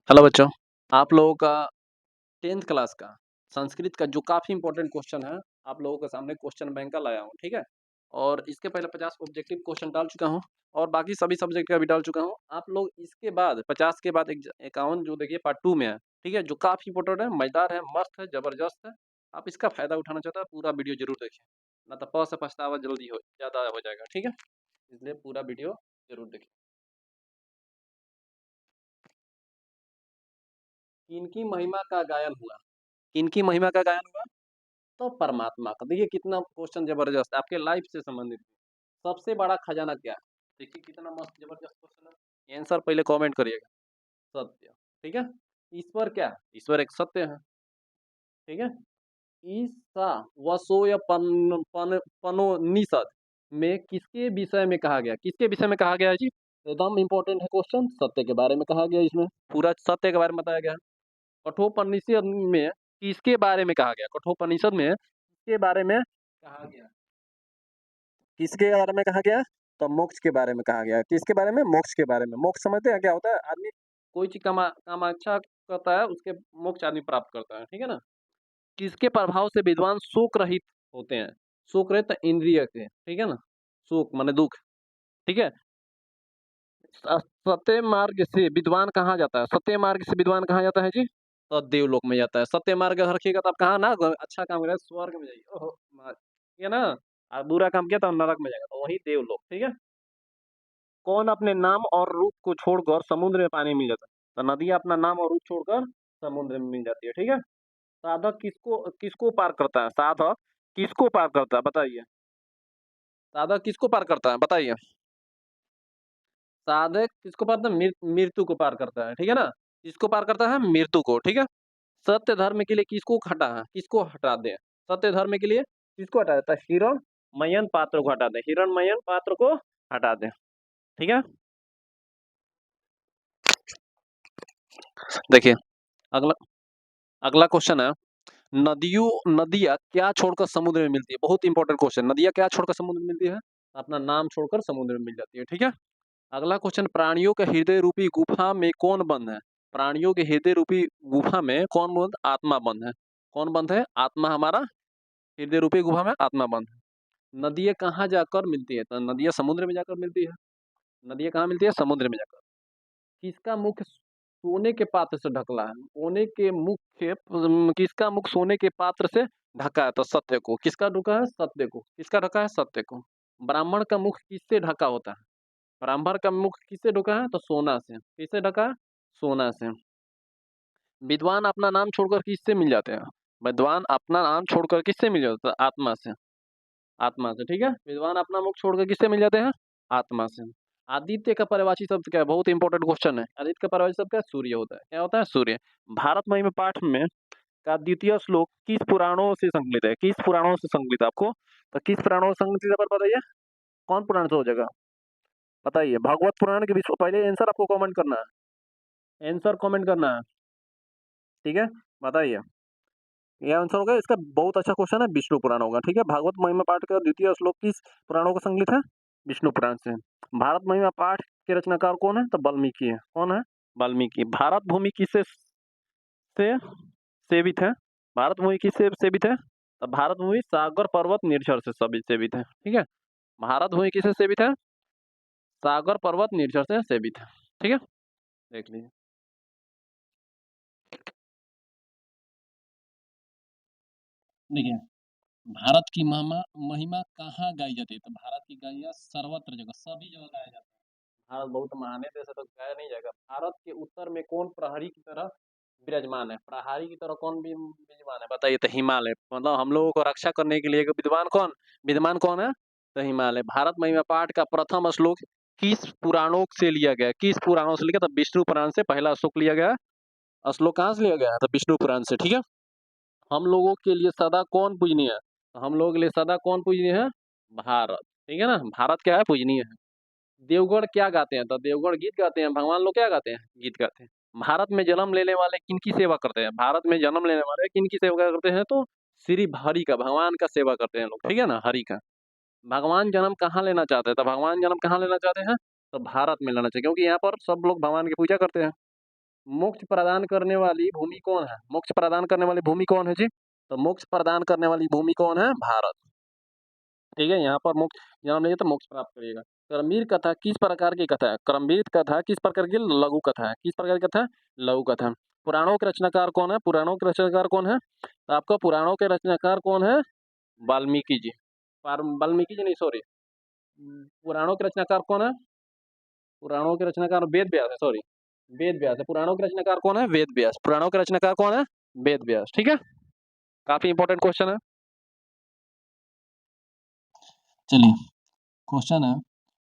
Hello बच्चों, आप लोगों का 10th क्लास का संस्कृत का जो काफ़ी इंपॉर्टेंट क्वेश्चन है, आप लोगों के सामने क्वेश्चन बैंक का लाया हूँ, ठीक है? और इसके पहले 50 ऑब्जेक्टिव क्वेश्चन डाल चुका हूँ और बाकी सभी सब्जेक्ट का भी डाल चुका हूँ। आप लोग इसके बाद 50 के बाद 51 जो देखिए पार्ट 2 में है, ठीक है? जो काफ़ी इंपॉर्टेंट है, मज़ेदार है, मस्त है, ज़बरदस्त है। आप इसका फ़ायदा उठाना चाहते हैं, पूरा वीडियो ज़रूर देखिए, ना तो प से पछतावा जल्दी हो ज़्यादा हो जाएगा, ठीक है? इसलिए पूरा वीडियो ज़रूर देखिए। किनकी महिमा का गायन हुआ? किनकी महिमा का गायन हुआ? तो परमात्मा का। देखिए कितना क्वेश्चन जबरदस्त है, आपके लाइफ से संबंधित है। सबसे बड़ा खजाना क्या है? देखिए कितना मस्त जबरदस्त क्वेश्चन है। आंसर पहले कमेंट करिएगा। सत्य। ठीक है। ईश्वर क्या है? ईश्वर एक सत्य है। ठीक है। ईसा वसोय पनोनिषद में किसके विषय में कहा गया? किसके विषय में कहा गया है जी? एकदम इंपॉर्टेंट है क्वेश्चन। सत्य के बारे में कहा गया, इसमें पूरा सत्य के बारे में बताया गया है। कठोपनिषद में किसके बारे में कहा गया? कठोपनिषद में किसके बारे में कहा गया? किसके बारे में कहा गया? तो मोक्ष के बारे में कहा गया। किसके बारे में? मोक्ष के बारे में। मोक्ष समझते हैं क्या होता है? आदमी कोई चीज कामाक्षा करता है, उसके मोक्ष आदमी प्राप्त करता है, ठीक है ना? किसके प्रभाव से विद्वान शोक रहित होते हैं? शोक रहित इंद्रिय के, ठीक है ना? शोक माने दुख, ठीक है। सत्य मार्ग से विद्वान कहाँ जाता है? सत्य मार्ग से विद्वान कहाँ जाता है जी? तो देवलोक में जाता है। सत्य मार्ग अगर रखिएगा तो आप कहाँ ना अच्छा काम करेगा, स्वर्ग में जाइए। ओहो ठीक है ना? और बुरा काम किया तो नरक में जाएगा, तो वही देवलोक, ठीक है। कौन अपने नाम और रूप को छोड़कर समुद्र में पानी मिल जाता है? तो नदियां अपना नाम और रूप छोड़कर समुद्र में मिल जाती है, ठीक है। साधक किसको किसको पार करता है? साधक किसको पार करता है बताइए? साधक किसको पार करता है बताइए? साधक किसको पार करता है? मृत्यु को पार करता है, ठीक है ना? किसको पार करता है? मृत्यु को, ठीक है। सत्य धर्म के लिए किसको हटा है? किसको हटा दे? सत्य धर्म के लिए किसको हटा देता है? हिरणमयन पात्र को हटा दे। हिरणमयन पात्र को हटा दे, ठीक है। देखिए अगला अगला क्वेश्चन है, नदियाँ क्या छोड़कर समुद्र में मिलती है? बहुत इंपॉर्टेंट क्वेश्चन। नदियाँ क्या छोड़कर समुद्र में मिलती है? अपना नाम छोड़कर समुद्र में मिल जाती है, ठीक है। अगला क्वेश्चन, प्राणियों के हृदय रूपी गुफा में कौन बंद है? प्राणियों के हृदय रूपी गुफा में कौन बंद? आत्मा बंद है। कौन बंद है? आत्मा हमारा हृदय रूपी गुफा में आत्मा बंद है। नदियाँ कहाँ जाकर मिलती है? तो नदियाँ समुद्र में जाकर मिलती है। नदियाँ कहाँ मिलती है? समुद्र में जाकर। किसका मुख सोने के पात्र से ढकला है? सोने के मुख्य किसका मुख सोने के पात्र से ढका है? तो सत्य को। किसका ढका है? सत्य को। किसका ढका है? सत्य को। ब्राह्मण का मुख किससे ढका होता है? ब्राह्मण का मुख किससे ढका है? तो सोना से। किससे ढका है? सोना से। विद्वान अपना नाम छोड़कर किससे मिल जाते हैं? विद्वान अपना नाम छोड़कर किससे मिल जाते हैं? आत्मा से। आत्मा से, ठीक है। विद्वान अपना मुख छोड़कर किससे मिल जाते हैं? आत्मा से। आदित्य का पर्यायवाची शब्द क्या है? बहुत इंपॉर्टेंट क्वेश्चन है। आदित्य का पर्यायवाची शब्द क्या है? सूर्य होता है। क्या होता है? सूर्य। भारत महिमा पाठ में का द्वितीय श्लोक किस पुराणों से संकलित है? किस पुराणों से संकलित है आपको? तो किस पुराणों से संकलित है पर बताइए? कौन पुराण से हो जाएगा? बताइए। भागवत पुराण के विषय पहले आंसर आपको कमेंट करना है। आंसर कमेंट करना है, ठीक है। बताइए। ये आंसर होगा इसका। बहुत अच्छा क्वेश्चन है। विष्णु पुराण होगा, ठीक है। भागवत महिमा पाठ का द्वितीय श्लोक किस पुराणों का संकलित है? विष्णु पुराण से। भारत महिमा पाठ के रचनाकार कौन है? तो वाल्मीकि है। कौन है? वाल्मीकि। भारत भूमि किससे से सेवित है? भारत भूमि किससे सेवित है? तो भारत भूमि सागर पर्वत निर्झर से सभी सेवित है, ठीक है। भारत भूमि किससे सेवित है? सागर पर्वत निर्झर से सेवित है, ठीक है। देख लीजिए। देखिए भारत की महिमा महिमा कहाँ गाई जाती है? तो भारत की गाया सर्वत्र जगह, सभी जगह गाया जाता है। भारत बहुत महान है, तो ऐसा तो गाया नहीं जाएगा। भारत के उत्तर में कौन प्रहरी की तरह विराजमान है? प्रहरी की तरह कौन भी विराजमान है बताइए? तो हिमालय। मतलब हम लोगों को रक्षा करने के लिए विद्वान कौन है? तो हिमालय। भारत महिमा पाठ का प्रथम श्लोक किस पुराणों से लिया गया? किस पुराणों से लिया? तो विष्णु पुराण से पहला श्लोक लिया गया। श्लोक कहाँ से लिया गया है? तो विष्णु पुराण से, ठीक है। हम लोगों के लिए सदा कौन पूजनीय है? तो हम लोगों के लिए सदा कौन पूजनीय है? भारत, ठीक है ना। भारत क्या है? पूजनीय है। देवगढ़ क्या गाते हैं? तो देवगढ़ गीत गाते हैं। भगवान लोग क्या गाते हैं? गीत गाते हैं। भारत में जन्म लेने वाले किनकी सेवा करते हैं? भारत में जन्म लेने वाले किनकी सेवा करते हैं? तो श्री हरि का, भगवान का सेवा करते हैं लोग, ठीक है ना, हरि का। भगवान जन्म कहाँ लेना चाहते हैं? तो भगवान जन्म कहाँ लेना चाहते हैं? तो भारत में लेना चाहिए, क्योंकि यहाँ पर सब लोग भगवान की पूजा करते हैं। मोक्ष प्रदान करने वाली भूमि कौन है? मोक्ष प्रदान करने वाली भूमि कौन है जी? तो मोक्ष प्रदान करने वाली भूमि कौन है? भारत। ठीक है, यहाँ पर मोक्ष जन्म लेंगे तो मोक्ष प्राप्त करिएगा। कर्मवीर कथा किस प्रकार की कथा है? कर्मवीर कथा किस प्रकार की? लघु कथा है। किस प्रकार की कथा है? लघु कथा है। पुराणों के रचनाकार कौन है? पुराणों के रचनाकार कौन है? तो आपका पुराणों के रचनाकार कौन है? वाल्मीकि जी। वाल्मीकि जी नहीं, सॉरी। पुराणों के रचनाकार कौन है? पुराणों के रचनाकार वेद व्यास है, सॉरी। वेद व्यास है। पुराणों के रचनाकार कौन है? वेद व्यास। पुराणों के रचनाकार कौन है? वेद व्यास। ठीक है, काफी इंपॉर्टेंट क्वेश्चन है। चलिए, क्वेश्चन है,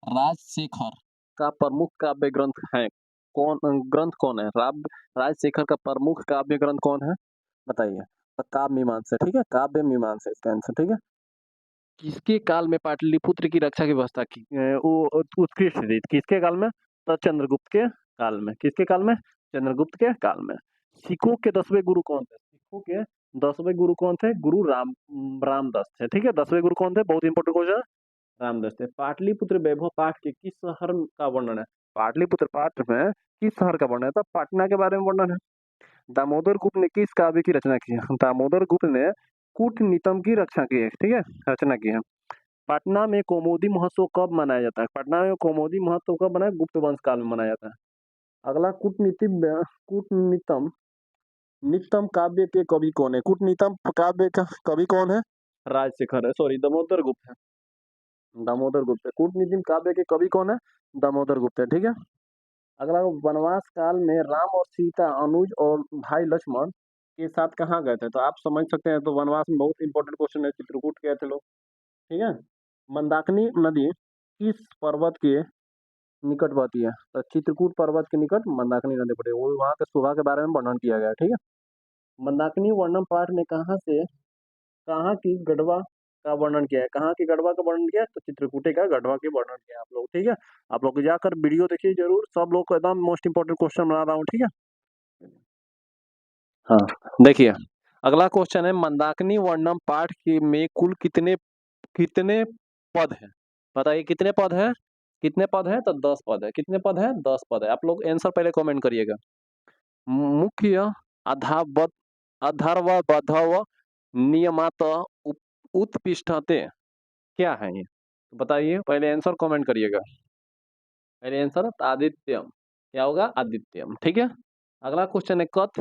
राजशेखर का प्रमुख काव्य ग्रंथ है कौन? ग्रंथ कौन है? राजशेखर का प्रमुख काव्य ग्रंथ कौन है? बताइए। तो काव्य मीमांसा। ठीक है, काव्य मीमांसा इसका आंसर। ठीक है, किसके काल में पाटलिपुत्र की रक्षा की व्यवस्था की वो उत्कृष्ट थी? किसके काल में? तो चंद्रगुप्त के काल में। किसके काल में? चंद्रगुप्त के काल में। सिखों के 10वें गुरु कौन थे? सिखों के 10वें गुरु कौन थे? गुरु रामदास थे। ठीक है, 10वें गुरु कौन थे? बहुत इंपॉर्टेंट क्वेश्चन। रामदास थे। पाटलिपुत्र वैभव पाठ के किस शहर का वर्णन है? पाटलिपुत्र पाठ में किस शहर का वर्णन है? तो पटना के बारे में वर्णन है। दामोदर गुप्त ने किस काव्य की रचना की है? दामोदर गुप्त ने कूटनीतम की रक्षा की है। ठीक है, रचना की है। पटना में कौमुदी महोत्सव कब मनाया जाता है? पटना में कौमुदी महोत्सव कब मनाया? गुप्त वंश काल में मनाया जाता है। अगला, कूटनीतम नितम काव्य के कवि कौन है? कूटनीतम काव्य का कवि कौन है? राजशेखर है, सॉरी, दामोदर गुप्त है। दामोदर गुप्त है। कूटनीतिम काव्य के कवि कौन है? दामोदर गुप्त है। ठीक है, अगला, वनवास काल में राम और सीता अनुज और भाई लक्ष्मण के साथ कहाँ गए थे? तो आप समझ सकते हैं, तो वनवास में बहुत इंपॉर्टेंट क्वेश्चन है, चित्रकूट गए थे लोग। ठीक है, मंदाकिनी नदी किस पर्वत के निकट बहती है? तो चित्रकूट पर्वत के निकट मंदाकिनी नदी पड़ती है। वो वहाँ के शोभा के बारे में वर्णन किया गया है। ठीक है, मंदाकिनी वर्णन पाठ में कहाँ की गढ़वा का वर्णन किया है? कहाँ की गढ़वा का वर्णन किया है? तो चित्रकूटे का गढ़वा के वर्णन किया है आप लोग। ठीक है, आप लोग जाकर वीडियो देखिए जरूर, सब लोग को एकदम मोस्ट इंपॉर्टेंट क्वेश्चन बना रहा हूँ। ठीक है, हाँ, देखिए, अगला क्वेश्चन है, मंदाकिनी वर्णम पाठ के में कुल कितने कितने पद हैं? बताइए, कितने पद हैं? कितने पद हैं? तो 10 पद है। कितने पद हैं? 10 पद है। आप लोग आंसर पहले कमेंट करिएगा। मुख्य अधावत अधर्वबधव नियमात उत्पिष्ठते क्या है ये? तो बताइए, पहले आंसर कमेंट करिएगा। पहले आंसर आदित्यम। क्या होगा? आदित्यम। ठीक है, अगला क्वेश्चन है, कथ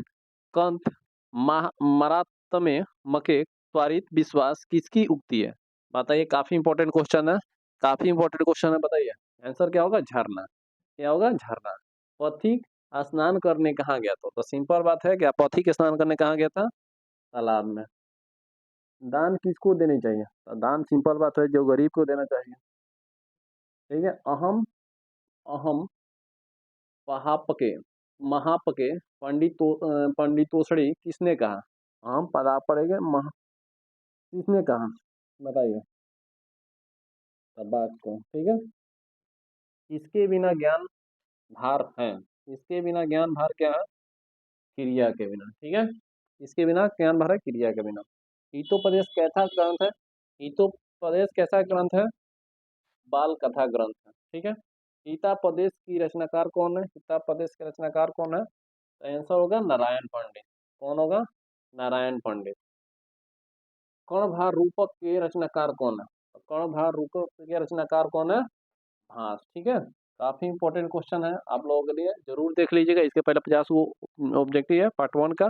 कंथ मरात्मे मके त्वरित विश्वास किसकी उक्ति है? बताइए, काफी इंपॉर्टेंट क्वेश्चन है। काफी इंपॉर्टेंट क्वेश्चन है, बताइए आंसर क्या होगा? झरना। क्या होगा? झरना। पथिक स्नान करने कहाँ गया था? तो सिंपल बात है, क्या पथिक स्नान करने कहाँ गया था? तालाब में। दान किसको देनी चाहिए? तो दान सिंपल बात है, जो गरीब को देना चाहिए। ठीक है, अहम अहम पहापके महापके पंडितोसड़ी किसने कहा? अहम पदा पड़ेगा महा, किसने कहा? बताइए। बात को। ठीक है, इसके बिना ज्ञान भार है। इसके बिना ज्ञान भार क्या है? क्रिया के बिना। ठीक है, इसके बिना ज्ञान भार है, क्रिया के बिना। हितोपदेश कैसा ग्रंथ है? हितोपदेश कैसा ग्रंथ है? बाल कथा ग्रंथ है। ठीक है, गीतापदेश की रचनाकार कौन है? गीतापदेश के रचनाकार कौन है? तो आंसर होगा नारायण पंडित। कौन होगा? नारायण पंडित। कर्णधार रूपक के रचनाकार कौन है? तो कर्णधार रूपक के रचनाकार कौन है? भास। ठीक है, काफी इंपॉर्टेंट क्वेश्चन है आप लोगों के लिए, जरूर देख लीजिएगा। इसके पहले 50 वो ऑब्जेक्टिव है, पार्ट 1 का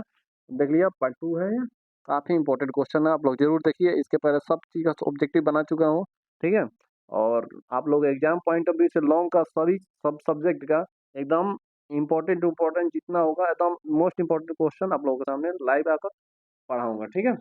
देख लिया, पार्ट 2 है ये। काफी इंपॉर्टेंट क्वेश्चन है, आप लोग जरूर देखिए। इसके पहले सब चीज का ऑब्जेक्टिव बना चुका हूँ। ठीक है, और आप लोग एग्जाम पॉइंट ऑफ व्यू से लॉन्ग का सभी सब सब्जेक्ट का एकदम इम्पोर्टेंट जितना होगा, एकदम मोस्ट इंपॉर्टेंट क्वेश्चन आप लोगों के सामने लाइव आकर पढ़ाऊंगा। ठीक है।